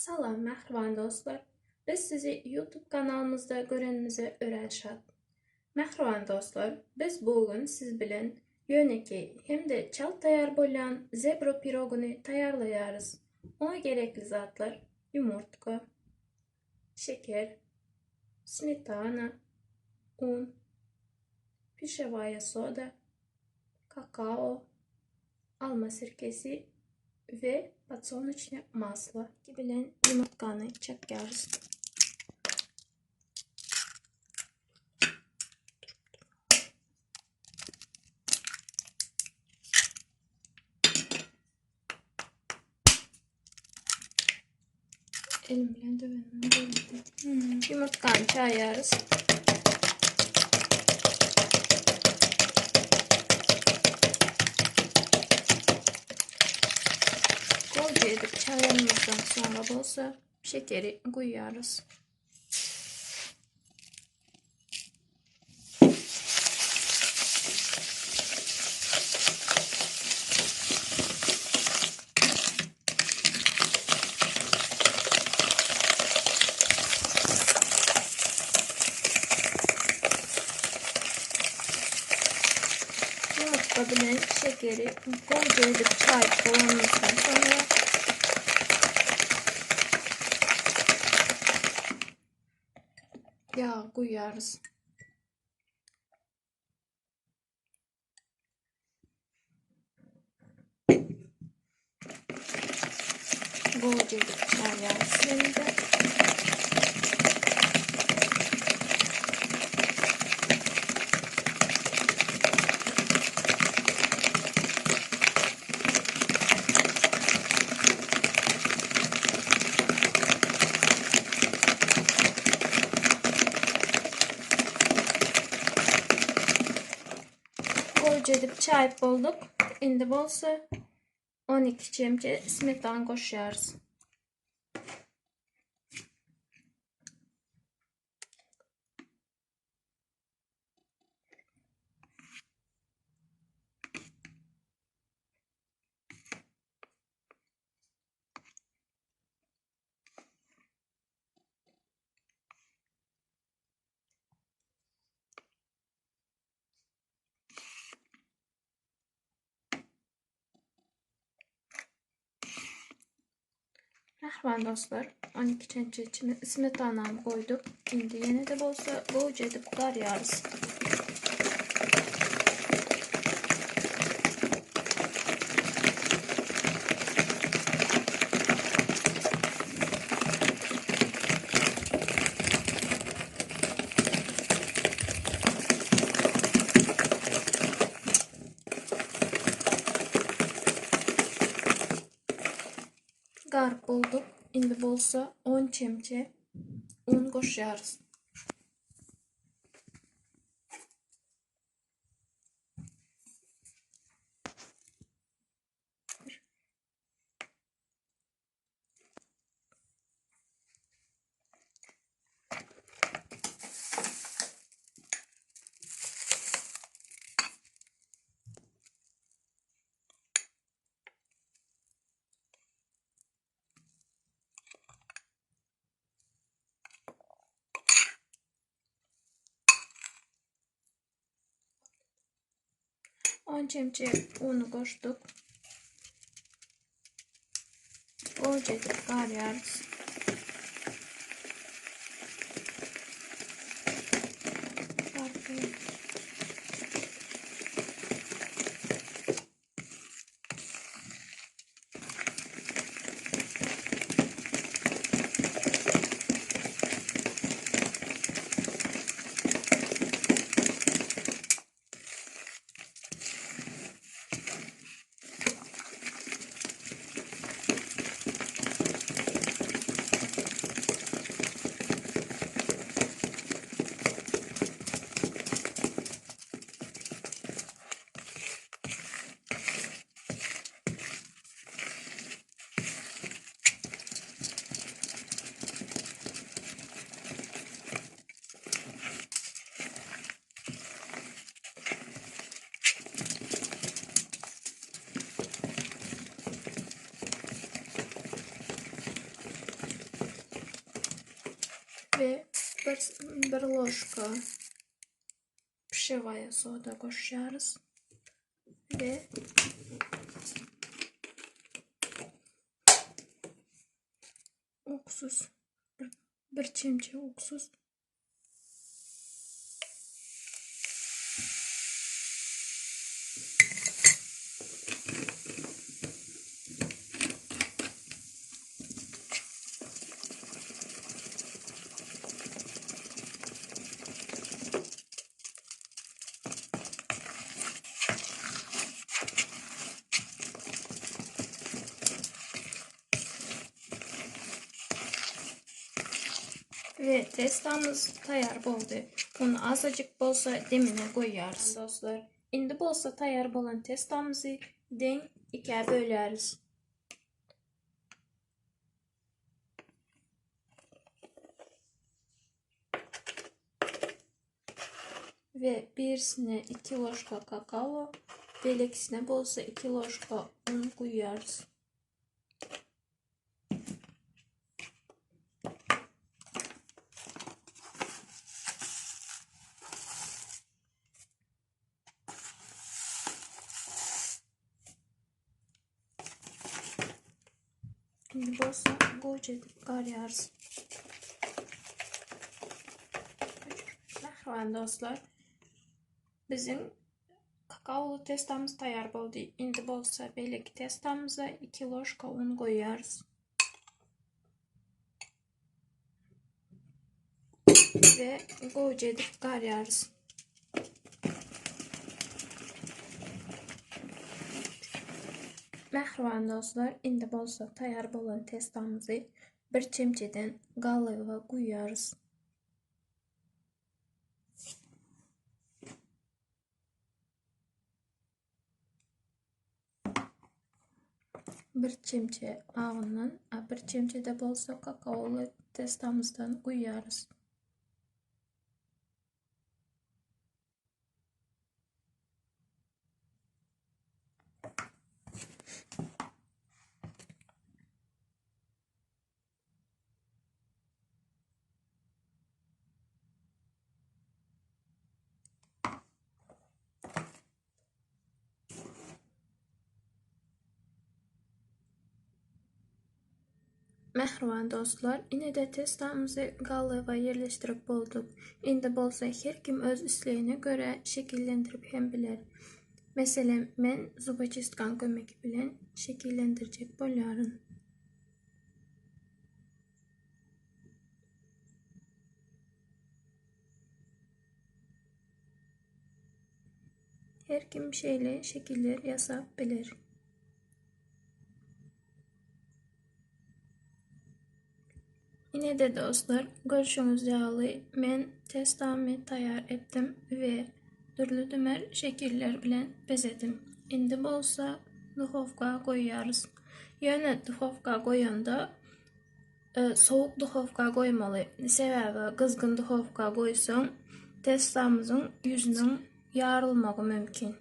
Salam, mehriban dostlar. Biz sizi YouTube kanalımızda görenimize öğrenşat. Mehriban dostlar, biz bugün siz bilen yöneki hem de çal tayar bolan zebra pirogunu tayarlayarız. Ona gerekli zatlar yumurtka, şeker, smetana, un, pişevaya soda, kakao, alma sirkesi ve подсолнечное масло. Bilen yumurtkanı çekiyoruz. Elimle dövelim. Yumurtkanı çayarız. Golca edip çayımızdan sonra olsa şekeri koyuyoruz. Yumurta bilen şekeri golca edip çay koyduğumuzdan sonra yağ koyuyoruz. Golca edip çayıyoruz. Şimdi golca edip çay bulduk. Şimdi bolsa 12 çemçe smetan koşuyoruz. Mehriban dostlar, 12 çemçe içine smetanamı koyduk. Şimdi yine de bolsa golca edip karıyoruz. Garip bulduk. Şimdi bolsa 10 çemçe un koşuyoruz. On çemçe unu koştuk. Golca edip karıyoruz. ve bir ложка pişevaya soda koşuyoruz ve oksus bir çemçe oksus ve testamız tayar boldu. Onu azıcık bolsa demine koyarız dostlar. Indi bolsa tayar bolan testamızı den ikiye böleriz. Ve birisine 2 ложка kakao, belekisine bolsa 2 ложка un koyarız. Şimdi bolsa goca edip kararız. Merhaba dostlar. Bizim kakaolu testamız tayar boldu. Indi bolsa belki testamıza 2 ложка un koyarız. Ve goca edip kararız. Merhaba dostlar. Indi bolsa tayar bolan testamızı bir çemçeden galığa koyarız. Bir çemçe ağından, bir çemçe de bolsa kakaolu testamızdan koyarız. Merhaba dostlar. Yine de testamızı galığa yerleştirip bulduk. Indi bolsa her kim öz isteğine göre şekillendirip hem bilir. Mesela men zubacistkan kömeki bilen şekillendirecek bolarım. Her kim şeyle şekiller yasap bilir. Yine de dostlar, görüşünüz yağlı. Men testamı tayar ettim ve türlü dümer şekiller bilen bezedim. Indi bolsa duhovka koyarız. Yani duhovka koyanda soğuk duhovka koymalı. Sebebi kızgın duhovka koysan testamızın yüzünün yarılmağı mümkün.